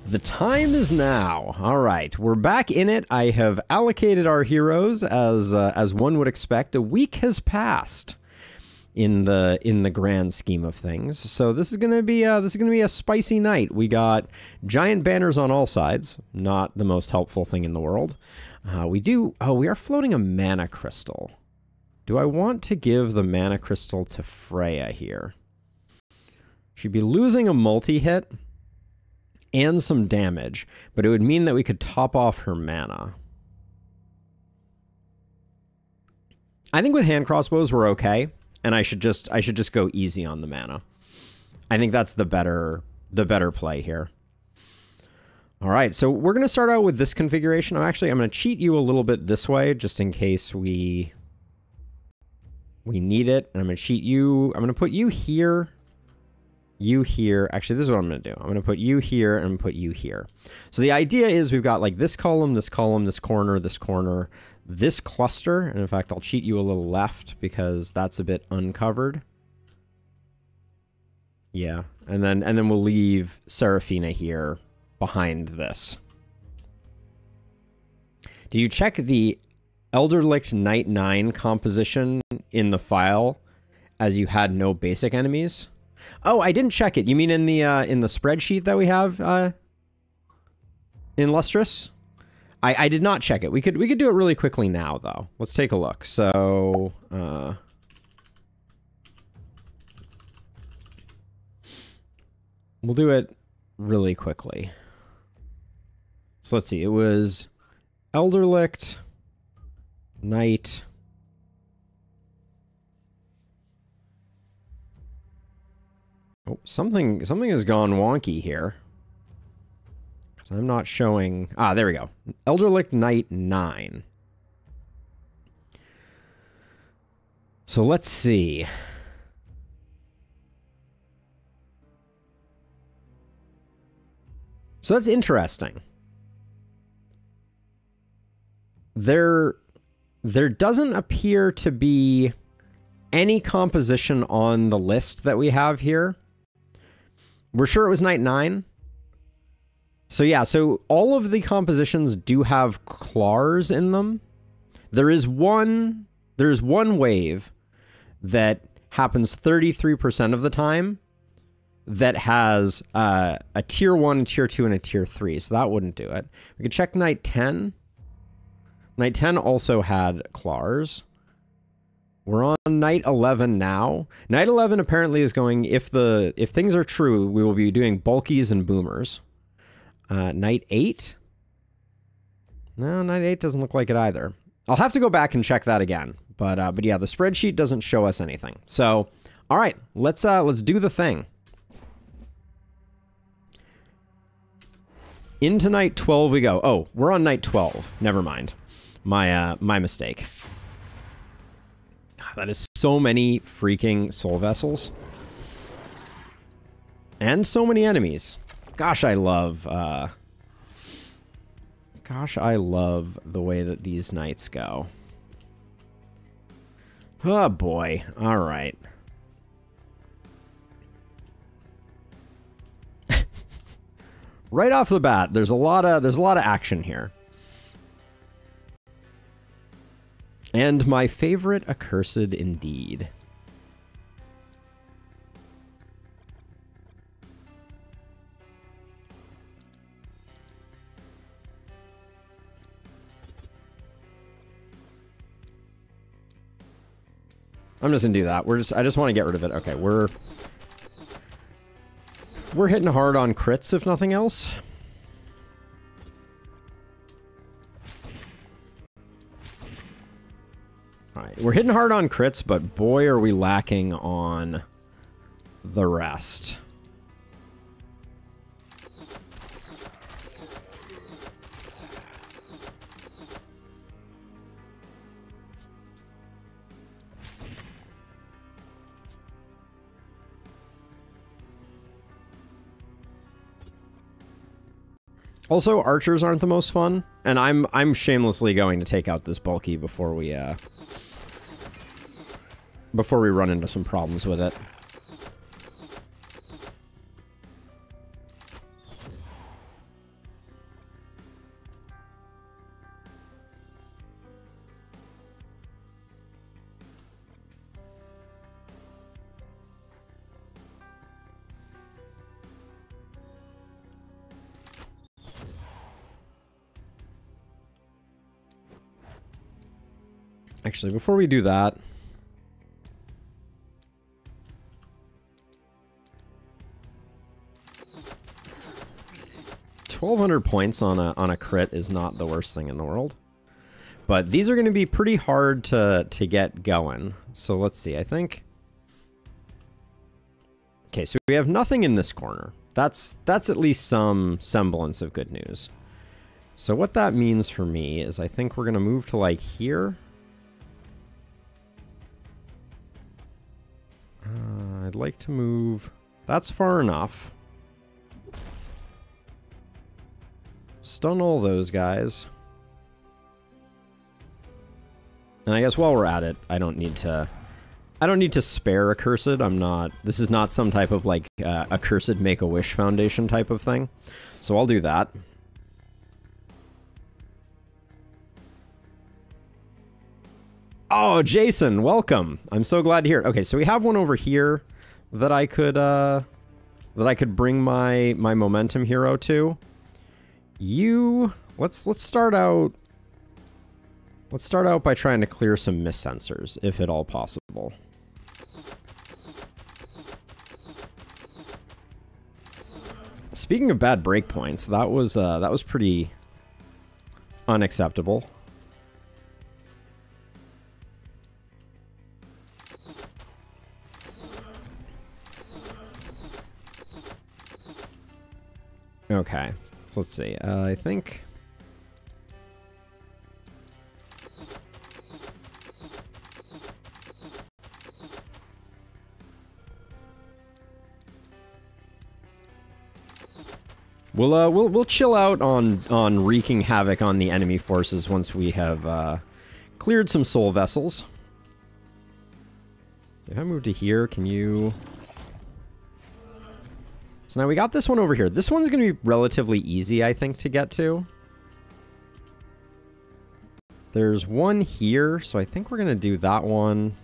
The time is now. All right, we're back in it. I have allocated our heroes as one would expect. A week has passed in the grand scheme of things. So this is gonna be a spicy night. We got giant banners on all sides. Not the most helpful thing in the world. We are floating a mana crystal. Do I want to give the mana crystal to Freya here? She'd be losing a multi-hit and some damage, but it would mean that we could top off her mana. I think with hand crossbows we're okay, and I should just go easy on the mana. I think that's the better play here. All right, so we're gonna start out with this configuration. I'm gonna cheat you a little bit this way, just in case we need it. And I'm gonna cheat you. I'm gonna put you here. You here. Actually, this is what I'm going to do. I'm going to put you here and put you here. So the idea is we've got like this column, this corner, this cluster. And in fact, I'll cheat you a little left because that's a bit uncovered. Yeah. And then we'll leave Seraphina here behind this. Do you check the Elderlicht Knight 9 composition in the file as you had no basic enemies? Oh, I didn't check it. You mean in the spreadsheet that we have in Lustrous? I did not check it. We could do it really quickly now though. Let's take a look. So we'll do it really quickly. So let's see. It was Elderlicht Knight. Oh, something has gone wonky here. Because I'm not showing... Ah, there we go. Elderlicht Knight 9. So let's see. So that's interesting. There doesn't appear to be any composition on the list that we have here. We're sure it was Knight 9. So yeah, so all of the compositions do have claws in them. There is one wave that happens 33% of the time that has a tier 1, a tier 2, and a tier 3. So that wouldn't do it. We could check Knight 10. Knight 10 also had claws. We're on Knight 11 now. Knight 11 apparently is going, if things are true, we will be doing bulkies and boomers. Knight 8? No, Knight 8 doesn't look like it either. I'll have to go back and check that again. But yeah, the spreadsheet doesn't show us anything. So, all right, let's do the thing. Into Knight 12 we go. Oh, we're on Knight 12. Never mind. My mistake. That is so many freaking soul vessels. And so many enemies. Gosh, I love the way that these knights go. Oh boy. All right. Right off the bat, there's a lot of action here. And my favorite accursed indeed. I'm just gonna do that. I just want to get rid of it. Okay, we're hitting hard on crits, if nothing else. Alright, we're hitting hard on crits, but boy are we lacking on the rest. Also, archers aren't the most fun, and I'm shamelessly going to take out this bulky before we run into some problems with it. Actually, before we do that, 1,200 points on a crit is not the worst thing in the world. But these are going to be pretty hard to get going. So let's see, I think... Okay, so we have nothing in this corner. That's at least some semblance of good news. So what that means for me is I think we're going to move to, like, here. I'd like to move... That's far enough. Stun all those guys. And I guess while we're at it, I don't need to spare Accursed. I'm not... This is not some type of, like, Accursed Make-A-Wish Foundation type of thing. So I'll do that. Oh, Jason, welcome. I'm so glad to hear it. Okay, so we have one over here that I could bring my momentum hero to. Let's start out by trying to clear some mist sensors, if at all possible. Speaking of bad breakpoints, that was pretty unacceptable. Okay, so let's see. I think... We'll chill out on wreaking havoc on the enemy forces once we have cleared some soul vessels. If I move to here, can you... So now we got this one over here. This one's going to be relatively easy, I think, to get to. There's one here, so I think we're going to do that one.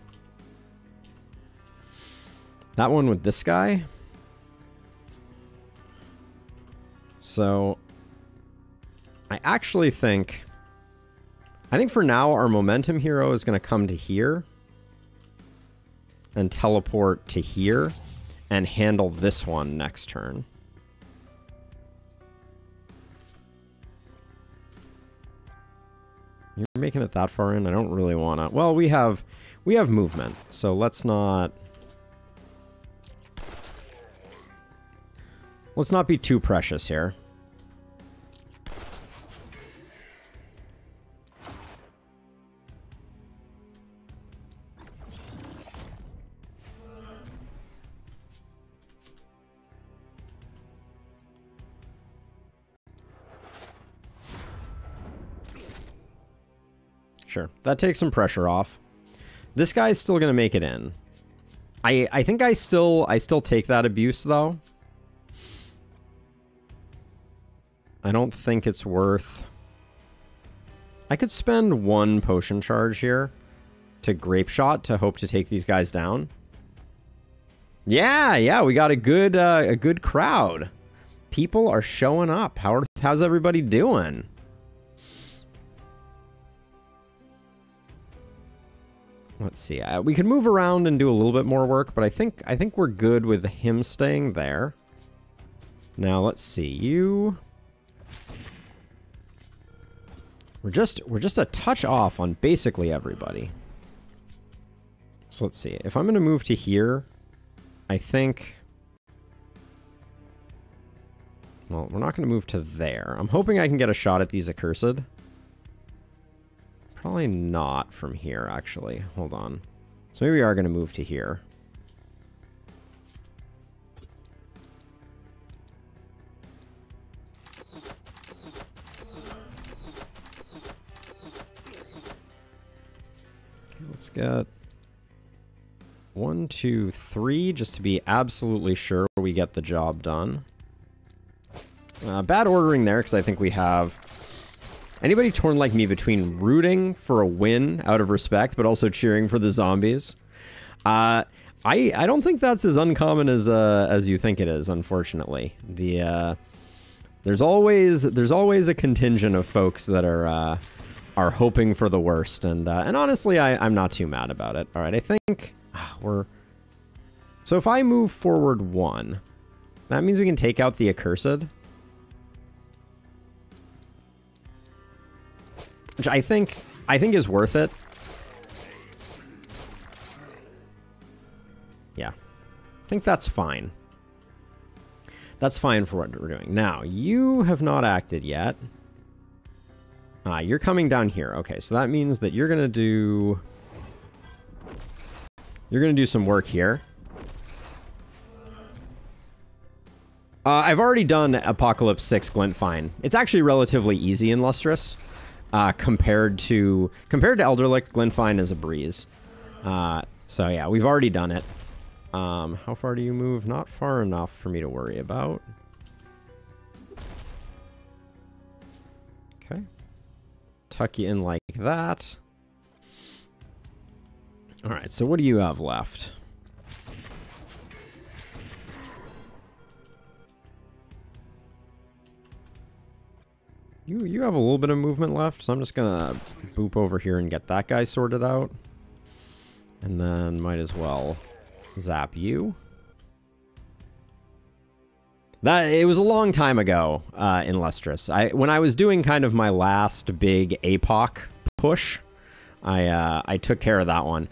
That one with this guy. So, I actually think... I think for now, our momentum hero is going to come to here. And teleport to here. And handle this one next turn. You're making it that far in? I don't really want to... Well, we have movement, so let's not... Let's not be too precious here. Sure, that takes some pressure off. This guy's still gonna make it in. I think I still take that abuse though. I don't think it's worth... I could spend one potion charge here to Grape Shot to hope to take these guys down. Yeah, we got a good crowd. People are showing up. How's everybody doing? Let's see. We can move around and do a little bit more work, but I think we're good with him staying there. Now let's see. You... We're just a touch off on basically everybody. So let's see. If I'm going to move to here, I think... Well, we're not going to move to there. I'm hoping I can get a shot at these Accursed. Probably not from here, actually. Hold on. So maybe we are going to move to here. Okay, let's get 1, 2, 3, just to be absolutely sure we get the job done. Bad ordering there, because I think we have... Anybody torn like me between rooting for a win out of respect, but also cheering for the zombies? I don't think that's as uncommon as you think it is, unfortunately. There's always a contingent of folks that are are hoping for the worst, and honestly, I'm not too mad about it. All right, I think we're... So if I move forward 1, that means we can take out the accursed. Which I think is worth it. Yeah. I think that's fine. That's fine for what we're doing. Now, you have not acted yet. You're coming down here. Okay, so that means that you're gonna do some work here. I've already done Apocalypse 6 Glintfine. It's actually relatively easy in Lustrous. Compared to Elderlick, Glintfine is a breeze. So yeah, we've already done it. How far do you move? Not far enough for me to worry about. Okay. Tuck you in like that. All right, so what do you have left? You have a little bit of movement left, so I'm just gonna boop over here and get that guy sorted out. And then might as well zap you. It was a long time ago in Lustrous. When I was doing kind of my last big APOC push, I took care of that one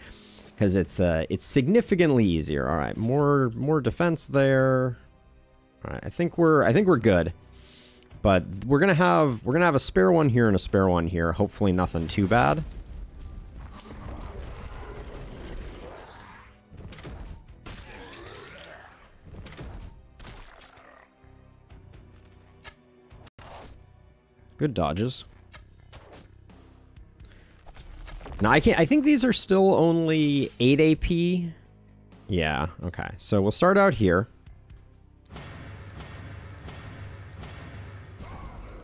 because it's significantly easier. All right, more defense there. All right, I think we're good. But we're gonna have a spare one here and a spare one here. Hopefully nothing too bad. Good dodges. Now I think these are still only 8 AP. Yeah, okay. So we'll start out here.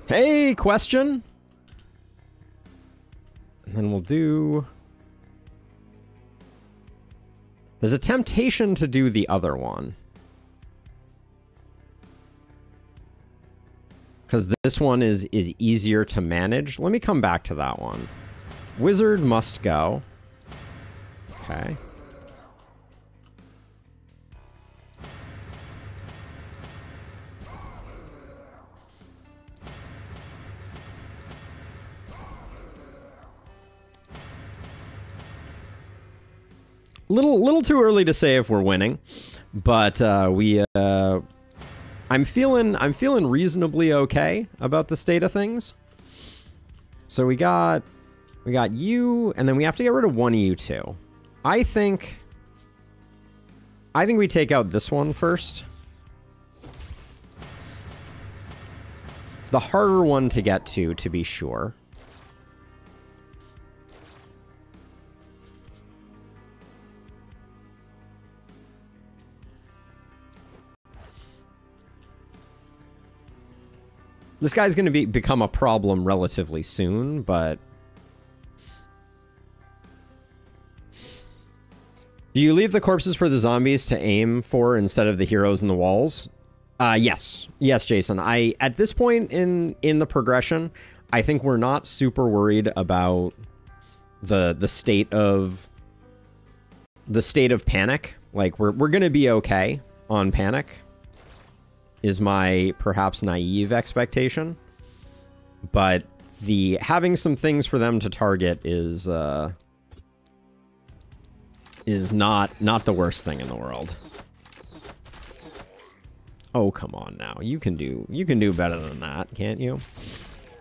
Hey, question. And then we'll do... There's a temptation to do the other one. Because this one is easier to manage. Let me come back to that one. Wizard must go. Okay. Little too early to say if we're winning, but I'm feeling reasonably okay about the state of things. So we got you, and then we have to get rid of one of you too. I think we take out this one first. It's the harder one to get to be sure. This guy's going to become a problem relatively soon, but... Do you leave the corpses for the zombies to aim for instead of the heroes in the walls? Yes. Yes, Jason. At this point in the progression, I think we're not super worried about the state of panic. Like, we're going to be okay on panic. Is my perhaps naive expectation, but having some things for them to target is not the worst thing in the world. Oh, come on now. You can do better than that, can't you?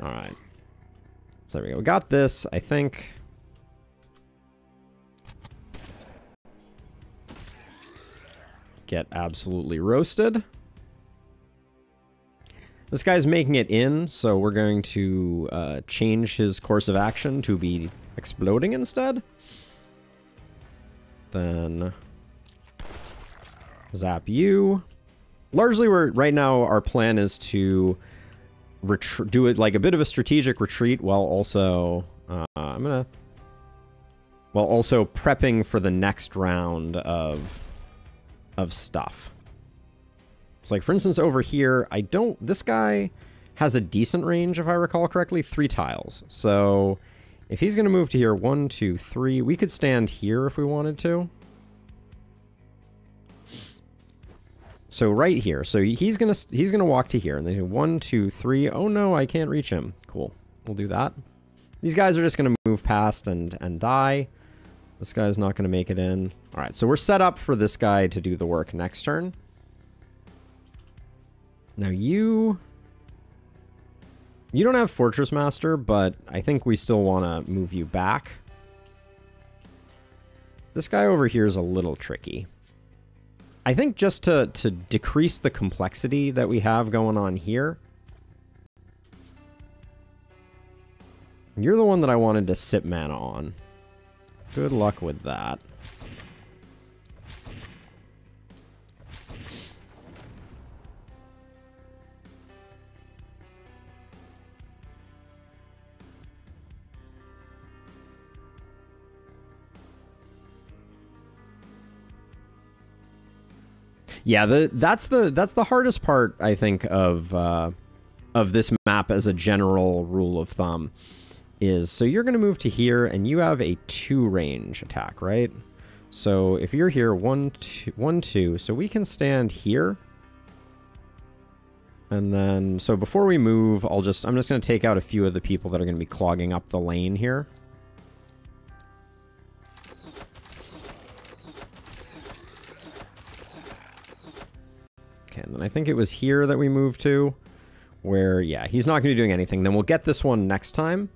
All right. So there we go. We got this, I think. Get absolutely roasted. This guy's making it in, so we're going to change his course of action to be exploding instead. Then zap you. Largely, right now our plan is to do it like a bit of a strategic retreat while also also prepping for the next round of stuff. So like, for instance, over here, this guy has a decent range, if I recall correctly, 3 tiles. So if he's going to move to here, 1, 2, 3, we could stand here if we wanted to. So right here. So he's gonna walk to here, and then 1, 2, 3. Oh no, I can't reach him. Cool. We'll do that. These guys are just gonna move past and die. This guy's not gonna make it in. All right, so we're set up for this guy to do the work next turn. Now you don't have Fortress Master, but I think we still want to move you back. This guy over here is a little tricky. I think just to decrease the complexity that we have going on here. You're the one that I wanted to sit mana on. Good luck with that. Yeah, that's the hardest part, I think, of this map as a general rule of thumb. Is so you're going to move to here, and you have a 2 range attack, right? So if you're here, 1, 2, so we can stand here. And then, so before we move, I'm just going to take out a few of the people that are going to be clogging up the lane here. Okay, and then I think it was here that we moved to, where, yeah, he's not going to be doing anything. Then we'll get this one next time.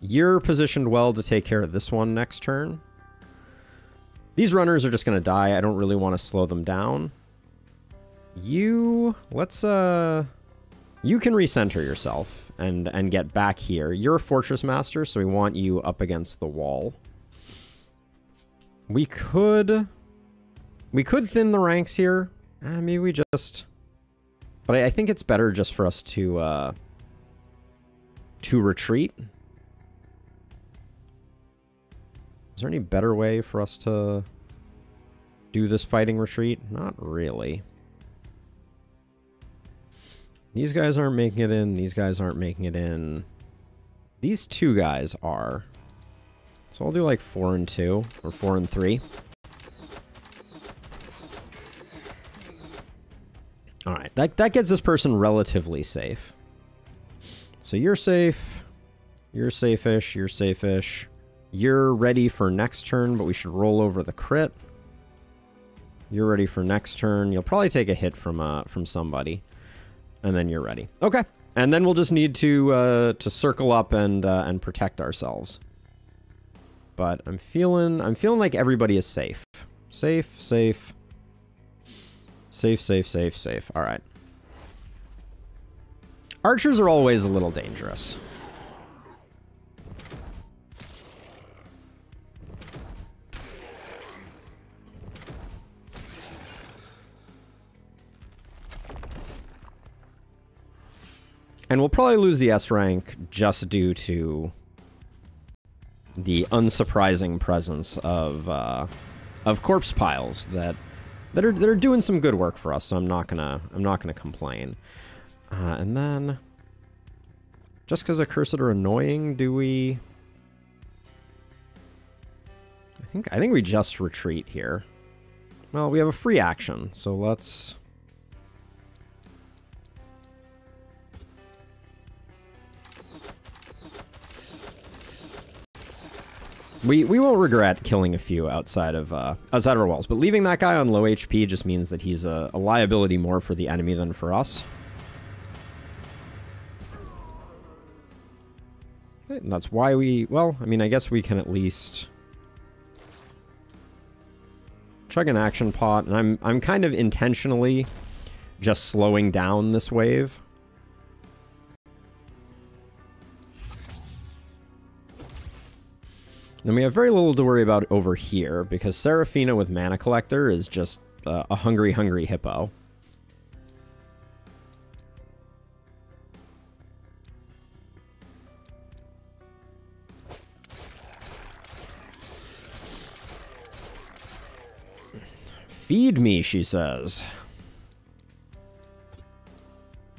You're positioned well to take care of this one next turn. These runners are just going to die. I don't really want to slow them down. You can recenter yourself and get back here. You're a Fortress Master, so we want you up against the wall. We could thin the ranks here. Maybe we just... But I think it's better just for us to retreat. Is there any better way for us to do this fighting retreat? Not really. These guys aren't making it in. These guys aren't making it in. These 2 guys are. So I'll do like 4 and 2 or 4 and 3. All right, that gets this person relatively safe. So you're safe. You're safe-ish. You're safe-ish. You're ready for next turn, but we should roll over the crit. You're ready for next turn. You'll probably take a hit from somebody, and then you're ready. Okay, and then we'll just need to circle up and protect ourselves. But I'm feeling like everybody is safe. Safe, safe. Safe, safe, safe, safe. All right. Archers are always a little dangerous. And we'll probably lose the S rank just due to the unsurprising presence of corpse piles that are doing some good work for us. So I'm not gonna complain. And then, just because accursed are annoying, do we? I think we just retreat here. Well, we have a free action, so let's. We won't regret killing a few outside of our walls, but leaving that guy on low HP just means that he's a liability more for the enemy than for us. And that's why well, I mean, I guess we can at least chug an action pot, and I'm kind of intentionally just slowing down this wave. Then we have very little to worry about over here, because Seraphina with Mana Collector is just a hungry, hungry hippo. Feed me, she says.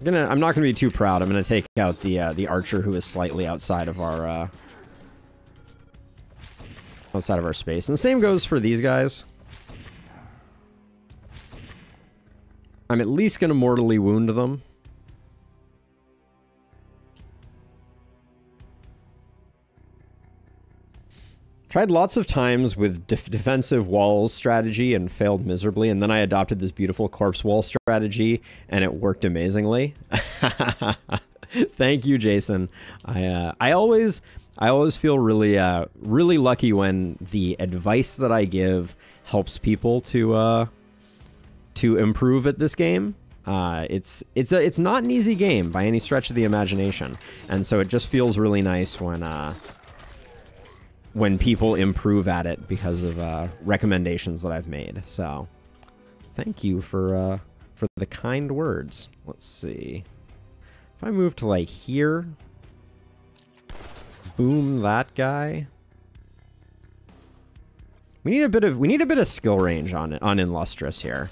I'm not gonna be too proud. I'm gonna take out the archer who is slightly outside of our outside of our space. And the same goes for these guys. I'm at least going to mortally wound them. Tried lots of times with defensive walls strategy and failed miserably, and then I adopted this beautiful corpse wall strategy, and it worked amazingly. Thank you, Jason. I always feel really lucky when the advice that I give helps people to improve at this game. It's not an easy game by any stretch of the imagination, and so it just feels really nice when people improve at it because of recommendations that I've made. So thank you for the kind words. Let's see. If I move to like here, boom that guy. We need a bit of skill range on Illustrious here.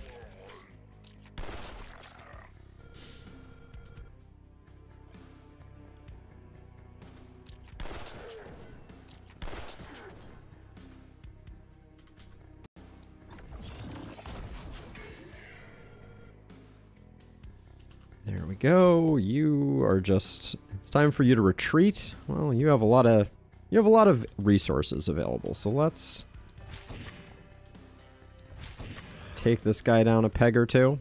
There we go. You are just, it's time for you to retreat. Well, you have a lot of resources available. So let's take this guy down a peg or two.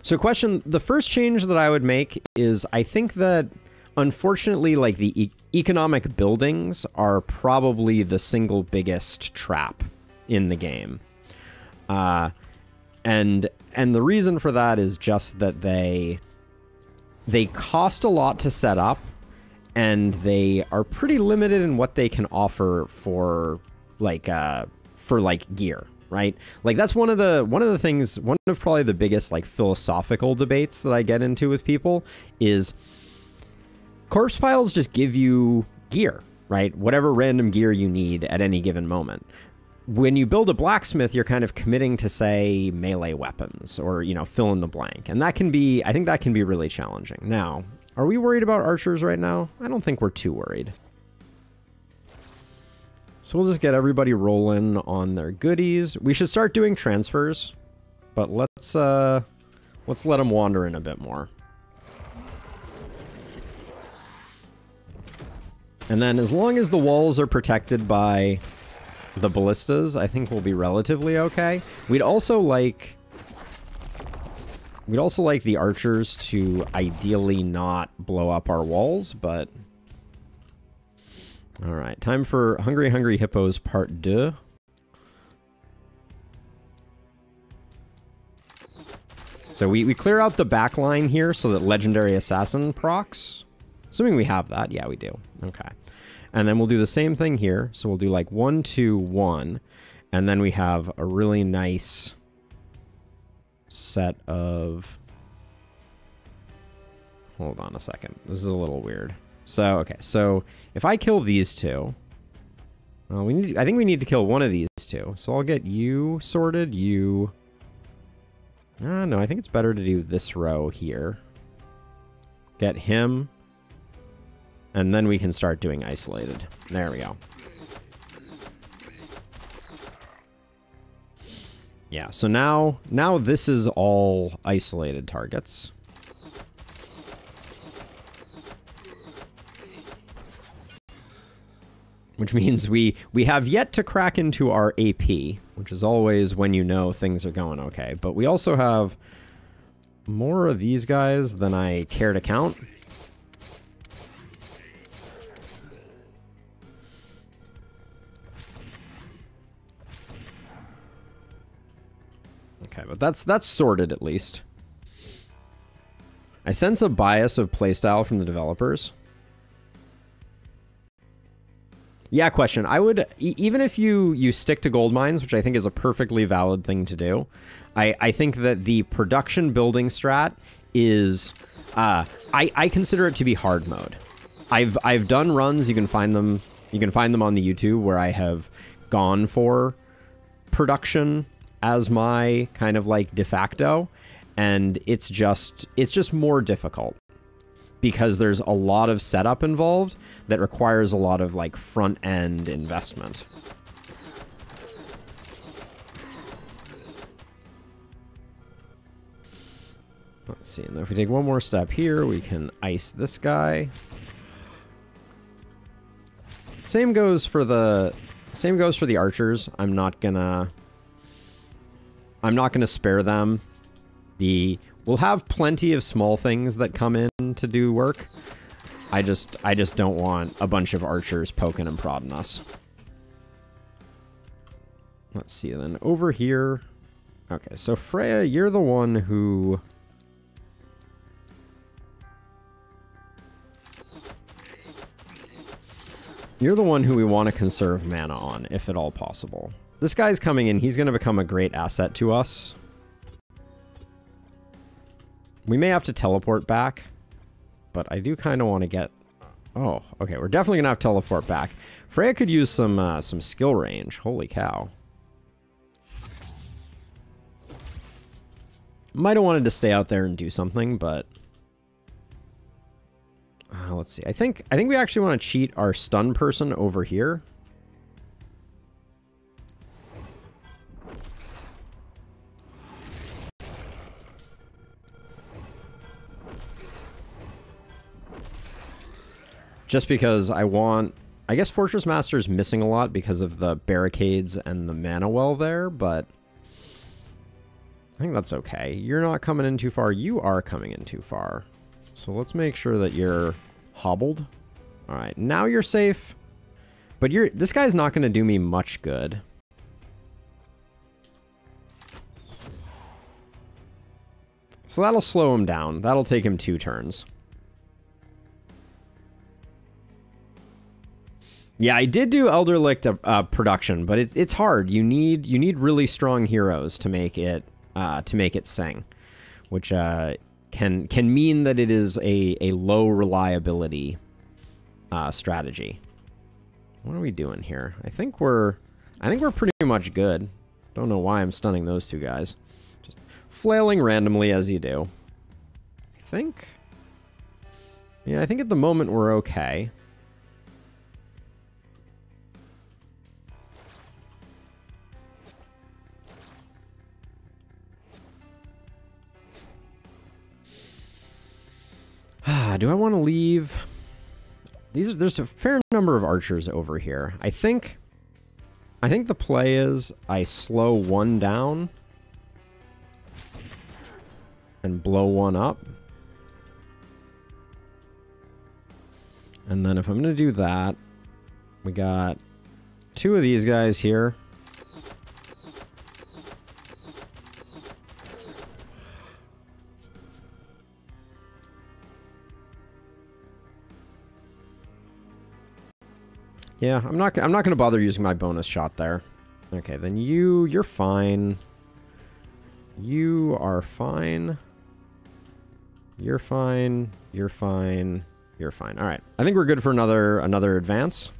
So question, the first change that I would make is I think that unfortunately, like the economic buildings are probably the single biggest trap in the game. And the reason for that is just that they cost a lot to set up, and they are pretty limited in what they can offer for gear, right? Like that's one of the things, one of probably the biggest like philosophical debates that I get into with people is corpse piles just give you gear, right? Whatever random gear you need at any given moment. When you build a blacksmith, you're kind of committing to, say, melee weapons or, you know, fill in the blank. And that can be, I think that can be really challenging. Now, are we worried about archers right now? I don't think we're too worried. So we'll just get everybody rolling on their goodies. We should start doing transfers, but let's let them wander in a bit more. And then as long as the walls are protected by the ballistas, I think we'll be relatively okay. We'd also like the archers to ideally not blow up our walls, but all right, time for Hungry Hungry Hippos Part 2. So we clear out the back line here so that Legendary Assassin procs. Assuming we have that. Yeah, we do. Okay. And then we'll do the same thing here. So we'll do like 1, 2, 1. And then we have a really nice set of... Hold on a second. This is a little weird. So, okay. So if I kill these two... Well, I think we need to kill one of these two. So I'll get you sorted. You... No, I think it's better to do this row here. Get him... And then we can start doing isolated. There we go. Yeah, so now this is all isolated targets. Which means we have yet to crack into our AP, which is always when you know things are going okay. But we also have more of these guys than I care to count. Okay, but that's sorted at least. I sense a bias of playstyle from the developers. Yeah, question. I would, even if you stick to gold mines, which I think is a perfectly valid thing to do, I think that the production building strat is, I consider it to be hard mode. I've done runs, you can find them on the YouTube where I have gone for production as my kind of like de facto, and it's just more difficult because there's a lot of setup involved that requires a lot of like front end investment. Let's see, and then if we take one more step here, we can ice this guy. Same goes for the archers. I'm not gonna spare them. We'll have plenty of small things that come in to do work. I just don't want a bunch of archers poking and prodding us. Let's see then over here. Okay, so Freya, you're the one who we want to conserve mana on, if at all possible. This guy's coming in. He's going to become a great asset to us. We may have to teleport back, but I do kind of want to get... Oh, okay. We're definitely going to have to teleport back. Freya could use some skill range. Holy cow. Might have wanted to stay out there and do something, but... let's see. I think we actually want to cheat our stun person over here. Just because I guess Fortress Master's missing a lot because of the barricades and the mana well there, but I think that's okay. You're not coming in too far. You are coming in too far. So let's make sure that you're hobbled. All right, now you're safe. But this guy's not going to do me much good. So that'll slow him down. That'll take him 2 turns. Yeah, I did do Elderlicht production, but it's hard. You need really strong heroes to make it sing, which can mean that it is a low reliability strategy. What are we doing here? I think we're pretty much good. Don't know why I'm stunning those 2 guys. Just flailing randomly as you do. Yeah, I think at the moment we're okay. Do I want to leave? There's a fair number of archers over here. I think the play is I slow one down and blow one up. And then if I'm going to do that, we got 2 of these guys here. Yeah, I'm not going to bother using my bonus shot there. Okay, then you're fine. You are fine. You're fine. You're fine. You're fine. All right. I think we're good for another advance.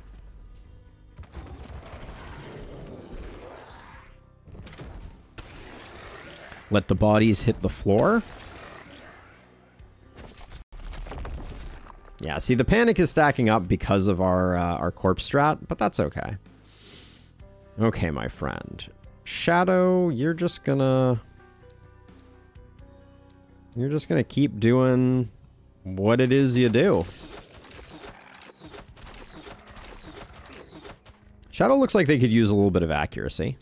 Let the bodies hit the floor. Yeah, see, the panic is stacking up because of our corpse strat, but that's okay. Okay, my friend. Shadow, you're just gonna keep doing what it is you do. Shadow looks like they could use a little bit of accuracy.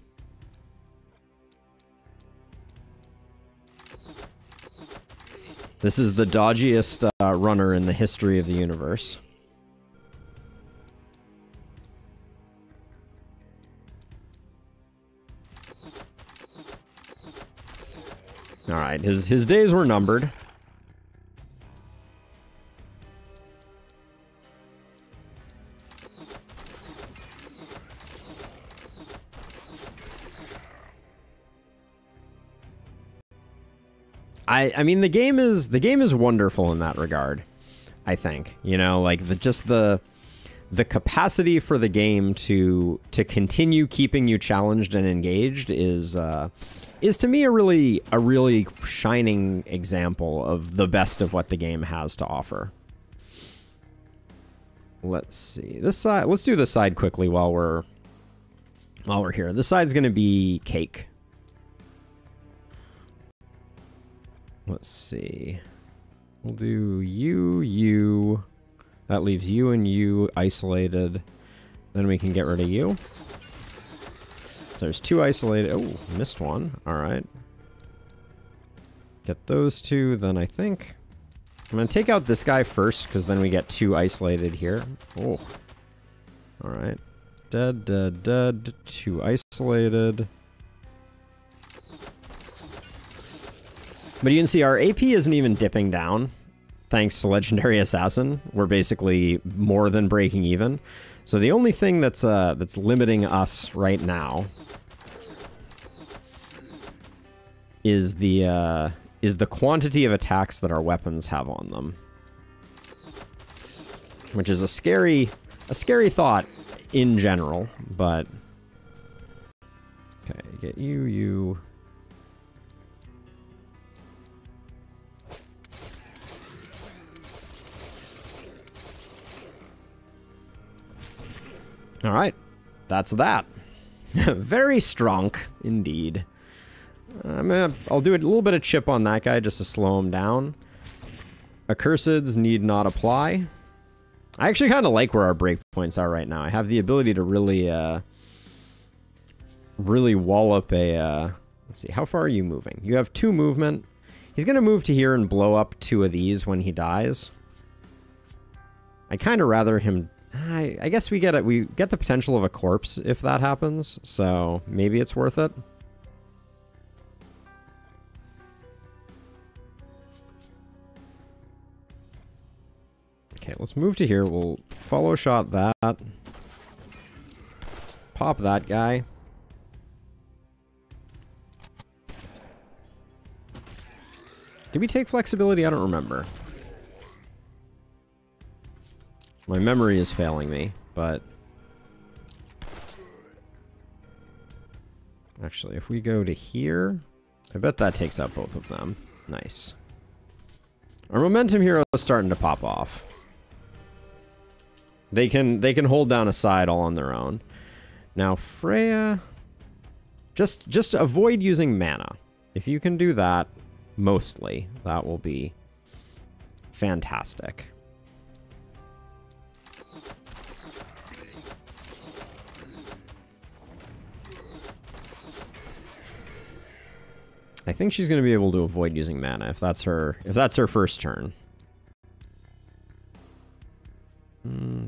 This is the dodgiest runner in the history of the universe. All right, his days were numbered. I mean, the game is wonderful in that regard. I think, you know, like the capacity for the game to continue keeping you challenged and engaged is is to me a really shining example of the best of what the game has to offer. Let's see. This side, let's do this side quickly while we're here. This side's going to be cake. Let's see. We'll do you. That leaves you and you isolated. Then we can get rid of you. So there's 2 isolated. Oh, missed one. All right. Get those 2. Then I think I'm going to take out this guy first, because then we get 2 isolated here. Oh. All right. Dead, dead, dead. 2 isolated. But you can see our AP isn't even dipping down. Thanks to Legendary Assassin. We're basically more than breaking even. So the only thing that's limiting us right now is the quantity of attacks that our weapons have on them. Which is a scary thought in general, but okay, get you. All right, that's that. Very strong indeed. I'll do a little bit of chip on that guy just to slow him down. Accursed's need not apply. I actually kind of like where our breakpoints are right now. I have the ability to really wallop a... let's see, how far are you moving? You have 2 movement. He's going to move to here and blow up 2 of these when he dies. I'd kind of rather him... I guess we get the potential of a corpse if that happens, so maybe it's worth it. Okay, let's move to here. We'll follow shot that. Pop that guy. Did we take flexibility? I don't remember. My memory is failing me, but... Actually, if we go to here... I bet that takes out both of them. Nice. Our momentum hero is starting to pop off. They can hold down a side all on their own. Now, Freya... Just avoid using mana. If you can do that, mostly, that will be fantastic. I think she's going to be able to avoid using mana if that's her first turn.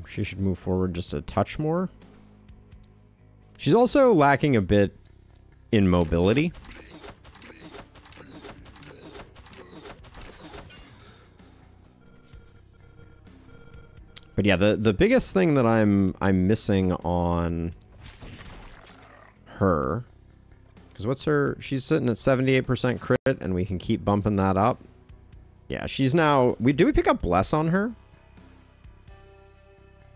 She should move forward just a touch more. She's also lacking a bit in mobility. But yeah, the biggest thing that I'm missing on her, because what's her? She's sitting at 78% crit, and we can keep bumping that up. Yeah, she's now. Did we pick up Bless on her?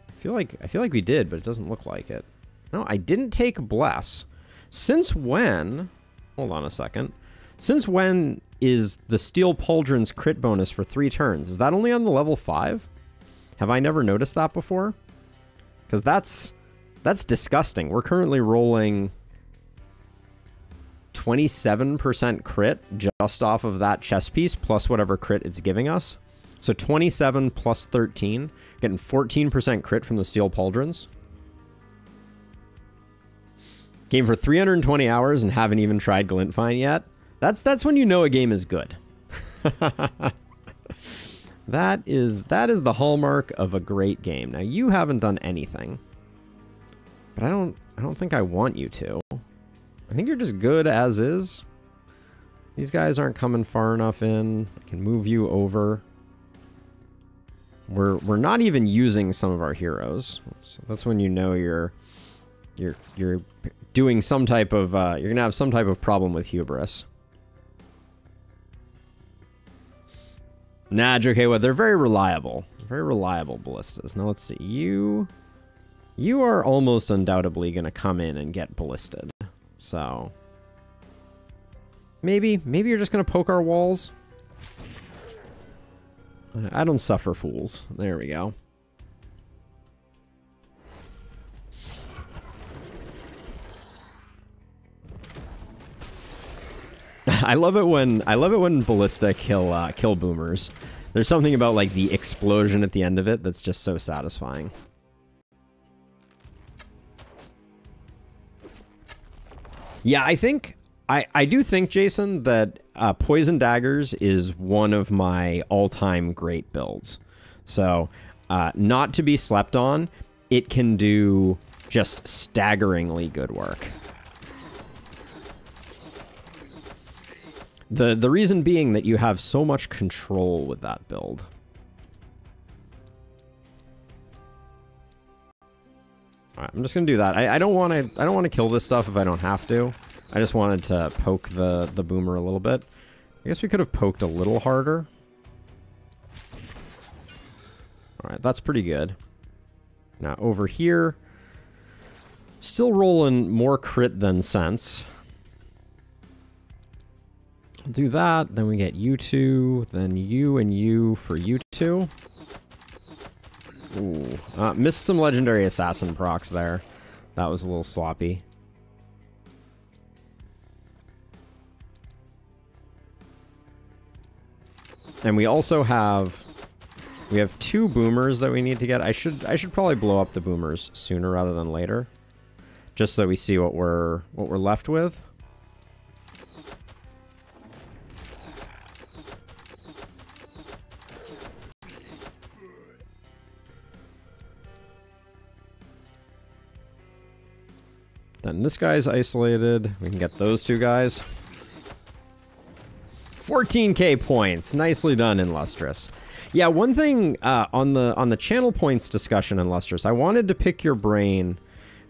I feel like we did, but it doesn't look like it. No, I didn't take Bless. Since when? Hold on a second. Since when is the Steel Pauldron's crit bonus for 3 turns? Is that only on the level 5? Have I never noticed that before? Because that's disgusting. We're currently rolling 27% crit just off of that chess piece, plus whatever crit it's giving us. So 27 plus 13, getting 14% crit from the Steel Pauldrons. Game for 320 hours and haven't even tried Glintfine yet. That's when you know a game is good. That is the hallmark of a great game. Now you haven't done anything, but I don't think I want you to. I think you're just good as is. These guys aren't coming far enough in. I can move you over. We're not even using some of our heroes. That's when you know you're doing some type of you're gonna have some type of problem with hubris. Nah, okay, well, they're very reliable ballistas. Now let's see, you are almost undoubtedly gonna come in and get ballisted. So Maybe you're just gonna poke our walls. I don't suffer fools. There we go. I love it when ballista kill boomers. There's something about like the explosion at the end of it that's just so satisfying. Yeah, I do think, Jason, that Poison Daggers is one of my all-time great builds. So, not to be slept on, it can do just staggeringly good work. The reason being that you have so much control with that build. All right, I'm just gonna do that. I don't want to kill this stuff if I don't have to. I just wanted to poke the boomer a little bit. I guess we could have poked a little harder. All right, that's pretty good. Now over here, still rolling more crit than sense. I'll do that, then we get you two, then you and you for you two. Ooh, missed some legendary assassin procs there. That was a little sloppy. And we also have two boomers that we need to get. I should probably blow up the boomers sooner rather than later, just so we see what we're left with. Then this guy's isolated. We can get those two guys. 14k points. Nicely done, Illustrious. Yeah, one thing on the channel points discussion, Illustrious, I wanted to pick your brain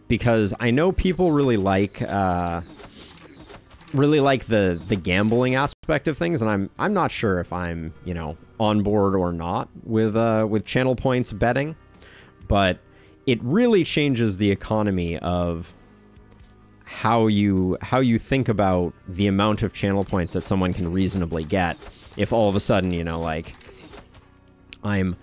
because I know people really like the gambling aspect of things, and I'm not sure if I'm, you know, on board or not with channel points betting, but it really changes the economy of how you think about the amount of channel points that someone can reasonably get if all of a sudden, you know, like I'm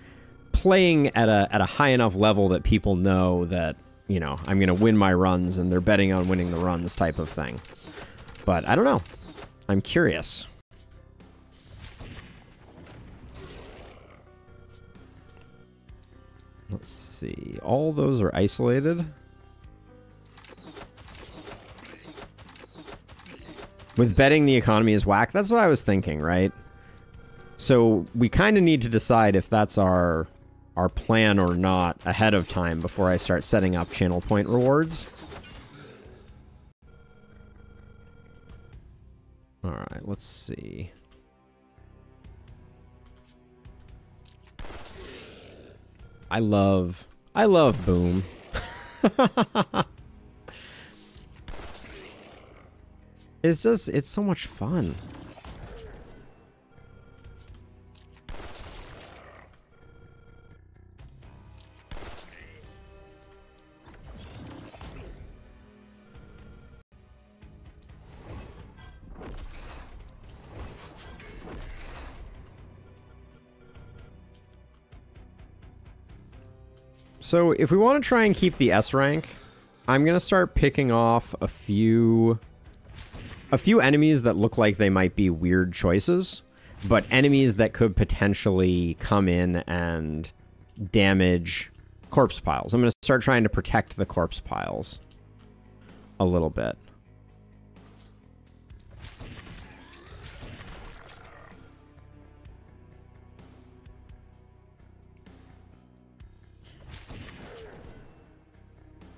playing at a high enough level that people know that, you know, I'm going to win my runs and they're betting on winning the runs type of thing. But I don't know. I'm curious. Let's see. All those are isolated. With betting the economy is whack, that's what I was thinking, right? So we kind of need to decide if that's our plan or not ahead of time before I start setting up channel point rewards. All right, let's see. I love boom. It's so much fun. So if we want to try and keep the S rank, I'm going to start picking off a few enemies that look like they might be weird choices, but enemies that could potentially come in and damage corpse piles. I'm going to start trying to protect the corpse piles a little bit.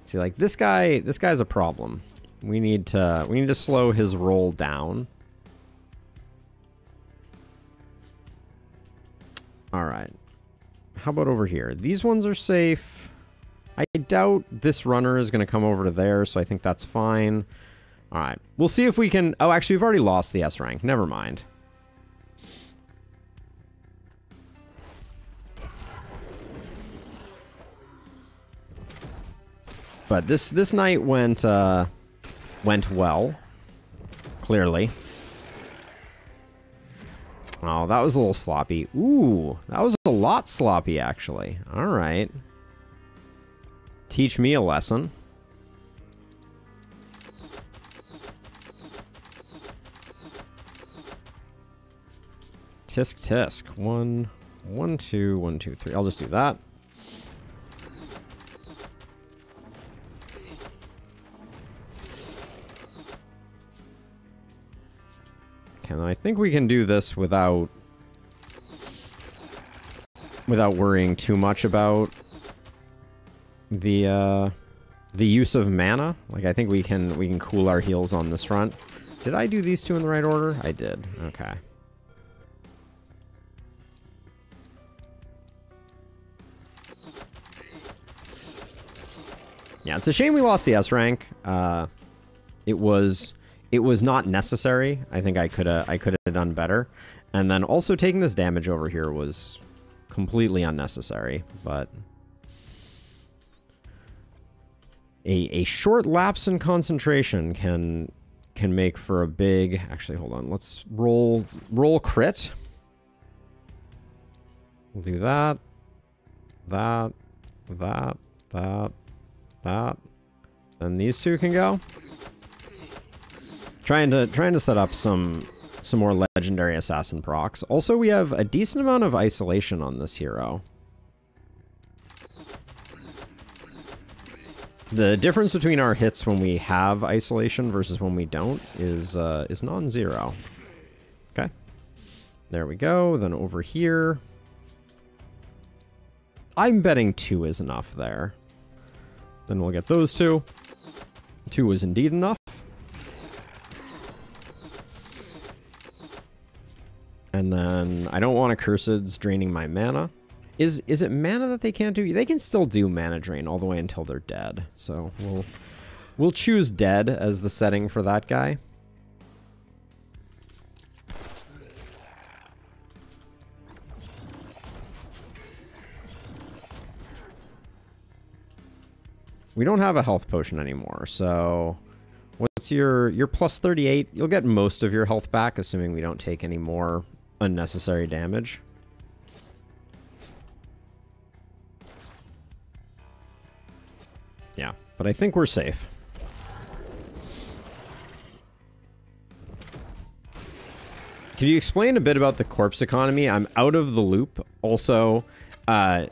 See, like this guy's a problem. We need to slow his roll down. All right. How about over here? These ones are safe. I doubt this runner is going to come over to there, so I think that's fine. All right. We'll see if we can... Oh, actually, we've already lost the S rank. Never mind. But this night went well, clearly. Oh, that was a little sloppy. Ooh, that was a lot sloppy, actually. All right. Teach me a lesson. Tisk tisk. 1, 1, 2, 1, 2, 3. I'll just do that. Okay, then I think we can do this without worrying too much about the use of mana. Like, I think we can cool our heals on this front. Did I do these two in the right order? I did. Okay. Yeah, it's a shame we lost the S rank. It was not necessary. I think I could have done better. And then also taking this damage over here was completely unnecessary, but a short lapse in concentration can make for a big... Actually, hold on. Let's roll crit. We'll do that. Then these two can go. Trying to set up some more legendary assassin procs. Also, we have a decent amount of isolation on this hero. The difference between our hits when we have isolation versus when we don't is non-zero. Okay. There we go. Then over here, I'm betting 2 is enough there. Then we'll get those two. 2 is indeed enough. And then I don't want a Cursed's draining my mana. Is it mana that they can't do? They can still do mana drain all the way until they're dead. So we'll choose dead as the setting for that guy. We don't have a health potion anymore, so what's your plus 38? You'll get most of your health back, assuming we don't take any more unnecessary damage. Yeah, but I think we're safe. Can you explain a bit about the corpse economy? I'm out of the loop. Also, do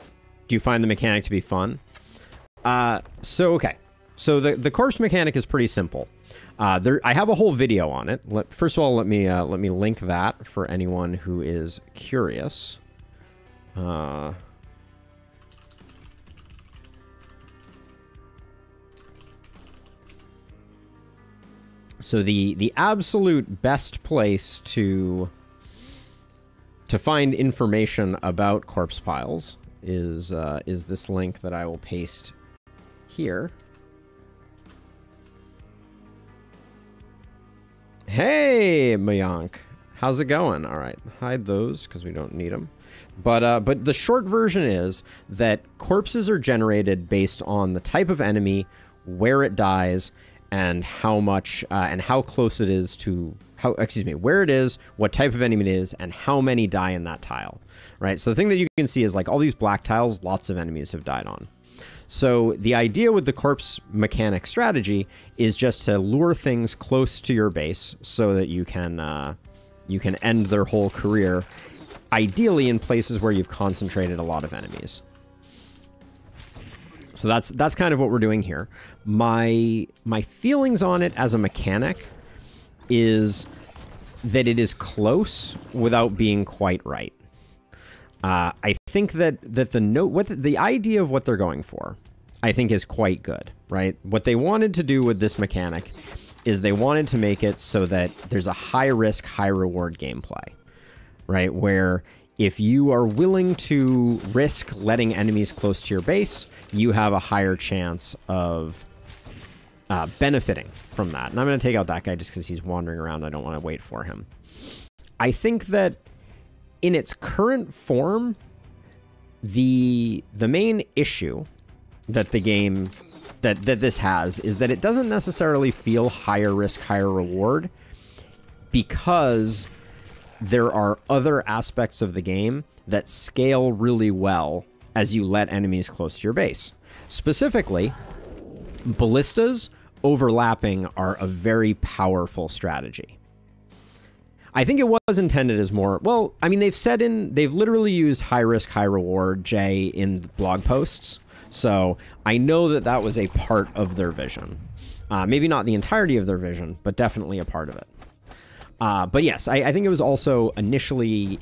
you find the mechanic to be fun? Okay. So the corpse mechanic is pretty simple. I have a whole video on it. First of all, let me link that for anyone who is curious. So the absolute best place to find information about corpse piles is this link that I will paste here. Hey, Mayank. How's it going? All right, hide those because we don't need them. But the short version is that corpses are generated based on the type of enemy, where it dies, and how much and how close it is to where it is, what type of enemy it is, and how many die in that tile. Right. So the thing that you can see is like all these black tiles, lots of enemies have died on. So the idea with the corpse mechanic strategy is just to lure things close to your base so that you can end their whole career, ideally in places where you've concentrated a lot of enemies. So that's kind of what we're doing here. My feelings on it as a mechanic is that it is close without being quite right. I think that the idea of what they're going for, I think, is quite good, right? What they wanted to do with this mechanic is they wanted to make it so that there's a high risk, high reward gameplay, right? Where if you are willing to risk letting enemies close to your base, you have a higher chance of benefiting from that. And I'm going to take out that guy just because he's wandering around. I don't want to wait for him. I think that in its current form, the main issue that the game that this has is that it doesn't necessarily feel higher risk, higher reward, because there are other aspects of the game that scale really well as you let enemies close to your base. Specifically, ballistas overlapping are a very powerful strategy. I think it was intended as more, well, I mean, they've literally used high risk, high reward, J, in blog posts. So I know that that was a part of their vision. Maybe not the entirety of their vision, but definitely a part of it. But yes, I think it was also initially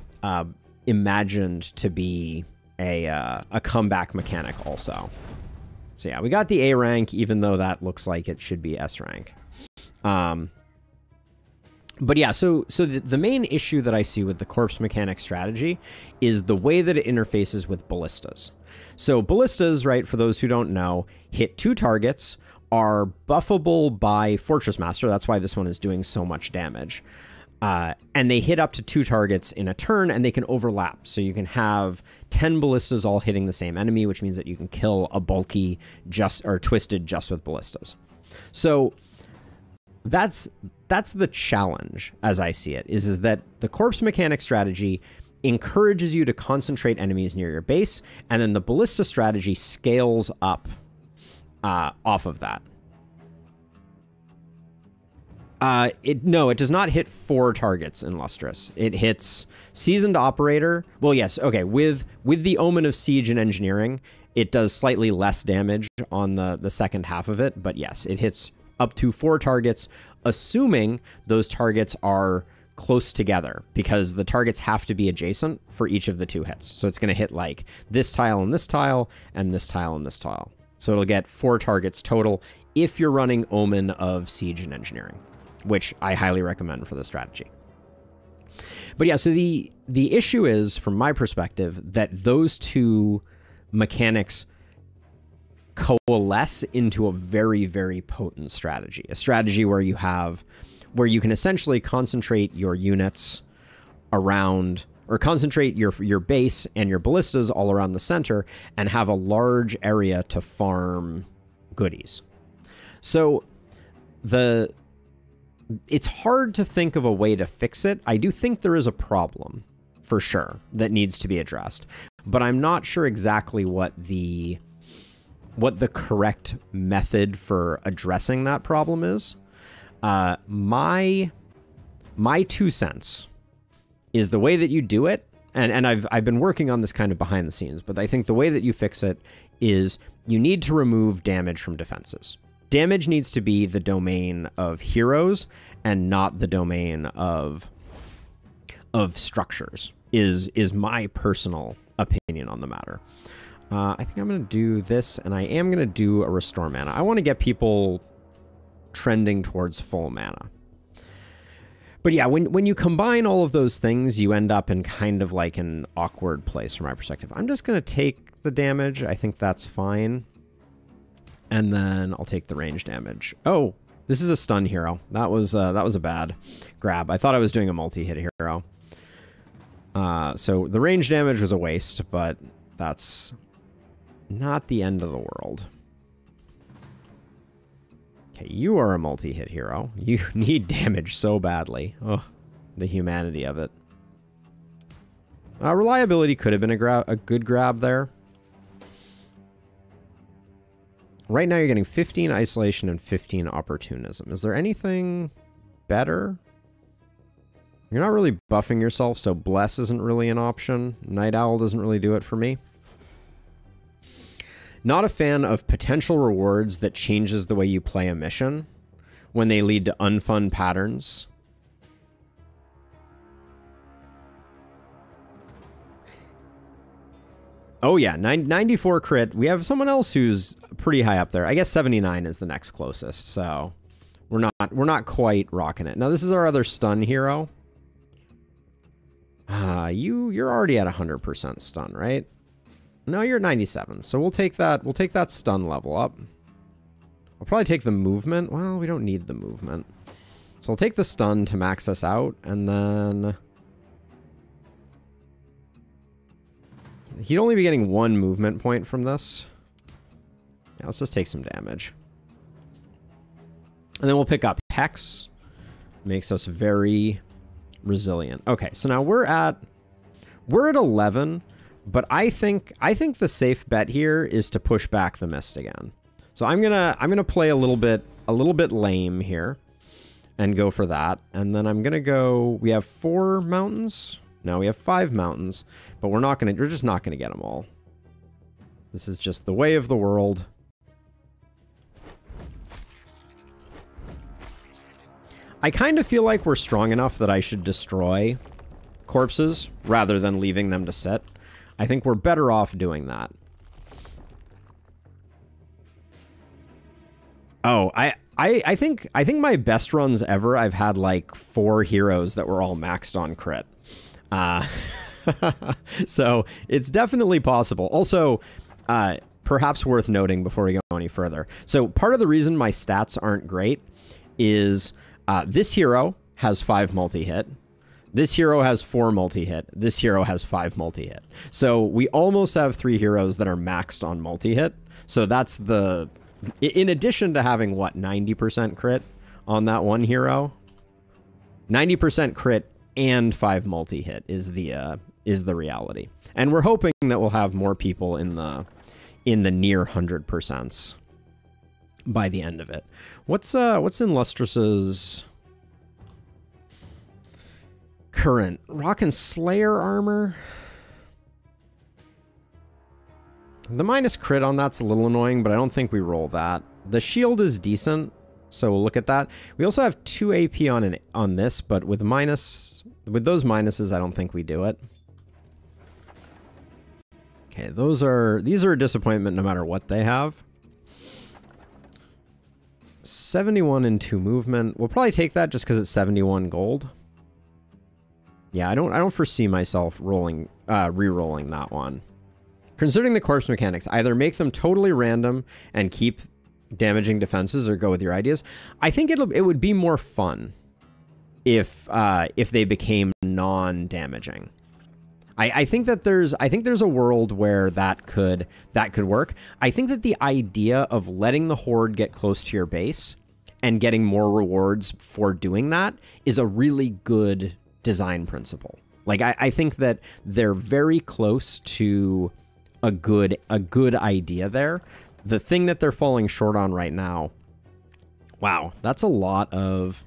imagined to be a comeback mechanic also. So yeah, we got the A rank, even though that looks like it should be S rank. But yeah, so the main issue that I see with the corpse mechanic strategy is the way that it interfaces with ballistas. So ballistas, right, for those who don't know, hit 2 targets, are buffable by Fortress Master. That's why this one is doing so much damage. And they hit up to 2 targets in a turn, and they can overlap. So you can have 10 ballistas all hitting the same enemy, which means that you can kill a bulky twisted just with ballistas. So that's the challenge, as I see it, is that the corpse mechanic strategy encourages you to concentrate enemies near your base, and then the ballista strategy scales up off of that. No, it does not hit 4 targets in Lustrous. It hits Seasoned Operator. Well, yes, okay, with the Omen of Siege and Engineering, it does slightly less damage on the second half of it, but yes, it hits up to 4 targets, assuming those targets are close together, because the targets have to be adjacent for each of the 2 hits. So it's going to hit like this tile and this tile, and this tile and this tile. So it'll get 4 targets total if you're running Omen of Siege and Engineering, which I highly recommend for the strategy. But yeah, so the issue is, from my perspective, that those 2 mechanics coalesce into a very, very potent strategy. A strategy where you can essentially concentrate your units around, or concentrate your base and your ballistas all around the center, and have a large area to farm goodies. So it's hard to think of a way to fix it. I do think there is a problem, for sure, that needs to be addressed, but I'm not sure exactly what the correct method for addressing that problem is. My 2 cents is the way that you do it, and I've been working on this kind of behind the scenes, but I think the way that you fix it is you need to remove damage from defenses. Damage needs to be the domain of heroes and not the domain of structures, is my personal opinion on the matter. I think I'm going to do this, and I am going to do a restore mana. I want to get people trending towards full mana. But yeah, when you combine all of those things, you end up in kind of like an awkward place from my perspective. I'm just going to take the damage. I think that's fine. And then I'll take the range damage. Oh, this is a stun hero. That was a bad grab. I thought I was doing a multi-hit hero. So the range damage was a waste, but that's not the end of the world. Okay, you are a multi-hit hero. You need damage so badly. Oh, the humanity of it. Reliability could have been a good grab there. Right now you're getting 15 isolation and 15 opportunism. Is there anything better? You're not really buffing yourself, so bless isn't really an option. Night Owl doesn't really do it for me. Not a fan of potential rewards that changes the way you play a mission when they lead to unfun patterns. Oh yeah, 94 crit. We have someone else who's pretty high up there. I guess 79 is the next closest, so we're not quite rocking it. Now this is our other stun hero. You're already at 100% stun, right? No, you're at 97. So we'll take that stun level up. I'll probably take the movement. Well, we don't need the movement. So I'll take the stun to max us out, and then he'd only be getting 1 movement point from this. Yeah, let's just take some damage. And then we'll pick up Hex. Makes us very resilient. Okay, so now we're at 11, but I think the safe bet here is to push back the mist again. So I'm gonna play a little bit lame here and go for that. And then I'm gonna go, we have 4 mountains. No, we have 5 mountains, but we're just not gonna get them all. This is just the way of the world. I kind of feel like we're strong enough that I should destroy corpses rather than leaving them to sit. I think we're better off doing that. Oh, I think my best runs ever, I've had like 4 heroes that were all maxed on crit. So it's definitely possible. Also, perhaps worth noting before we go any further. So part of the reason my stats aren't great is this hero has 5 multi-hit. This hero has 4 multi-hit. This hero has 5 multi-hit. So we almost have 3 heroes that are maxed on multi-hit. So that's the... In addition to having, what, 90% crit on that one hero? 90% crit and 5 multi-hit is the reality. And we're hoping that we'll have more people in the near 100% by the end of it. What's in Lustros's current? Rock and Slayer armor? The minus crit on that's a little annoying, but I don't think we roll that. The shield is decent, so we'll look at that. We also have 2 AP on this, but with those minuses, I don't think we do it. Okay, these are a disappointment no matter what they have. 71 in 2 movement. We'll probably take that just because it's 71 gold. Yeah, I don't foresee myself re-rolling that one. Considering the corpse mechanics, either make them totally random and keep damaging defenses, or go with your ideas. I think it would be more fun if they became non-damaging. I think there's a world where that could work. I think that the idea of letting the horde get close to your base and getting more rewards for doing that is a really good design principle. Like I think that they're very close to a good idea there. The thing that they're falling short on right now, wow, that's a lot of